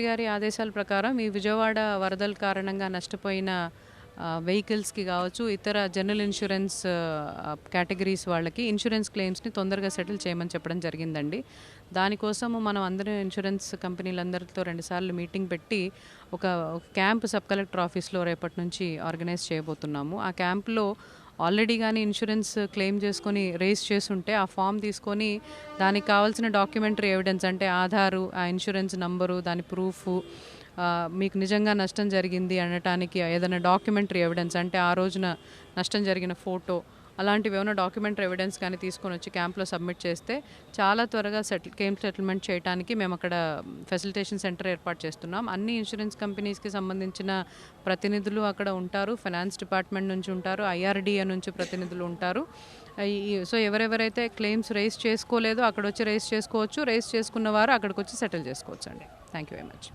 గారి ఆదేశాల ప్రకారం ఈ విజయవాడ వరదల కారణంగా నష్టపోయిన వెహికల్స్‌కి గావచ్చు, ఇతర జనరల్ ఇన్స్యూరెన్స్ కేటగరీస్ వాళ్ళకి ఇన్స్యూరెన్స్ క్లెయిమ్స్‌ని తొందరగా సెటిల్ చేయమని చెప్పడం జరిగిందండి. దానికోసము మనం అందరం ఇన్స్యూరెన్స్ కంపెనీలందరితో 2 సార్లు మీటింగ్ పెట్టి ఒక క్యాంప్ సబ్ కలెక్టర్ ఆఫీస్‌లో రేపటి నుంచి ఆర్గనైజ్ చేయబోతున్నాము. ఆ క్యాంప్‌లో ఆల్రెడీ గాని ఇన్స్యూరెన్స్ క్లెయిమ్ చేసుకొని రైజ్ చేసుంటే ఆ ఫార్మ్ తీసుకొని దానికి కావాల్సిన డాక్యుమెంటరీ ఎవిడెన్స్ అంటే ఆధారు, ఆ ఇన్స్యూరెన్స్ నంబరు, దాని ప్రూఫు, మీకు నిజంగా నష్టం జరిగింది అనటానికి ఏదైనా డాక్యుమెంటరీ ఎవిడెన్స్ అంటే ఆ రోజున నష్టం జరిగిన ఫోటో అలాంటివి ఏమైనా డాక్యుమెంటరీ ఎవిడెన్స్ కానీ తీసుకొని వచ్చి క్యాంప్లో సబ్మిట్ చేస్తే చాలా త్వరగా క్లెయిమ్ సెటిల్మెంట్ చేయడానికి మేము అక్కడ ఫెసిలిటేషన్ సెంటర్ ఏర్పాటు చేస్తున్నాం. అన్ని ఇన్సూరెన్స్ కంపెనీస్కి సంబంధించిన ప్రతినిధులు అక్కడ ఉంటారు. ఫైనాన్స్ డిపార్ట్మెంట్ నుంచి ఉంటారు, ఐఆర్డిఏ నుంచి ప్రతినిధులు ఉంటారు. సో ఎవరెవరైతే క్లెయిమ్స్ రైజ్ చేసుకోలేదో అక్కడ వచ్చి రైజ్ చేసుకోవచ్చు, రైజ్ చేసుకున్న వారు అక్కడికి వచ్చి సెటిల్ చేసుకోవచ్చు అండి. Thank you very much.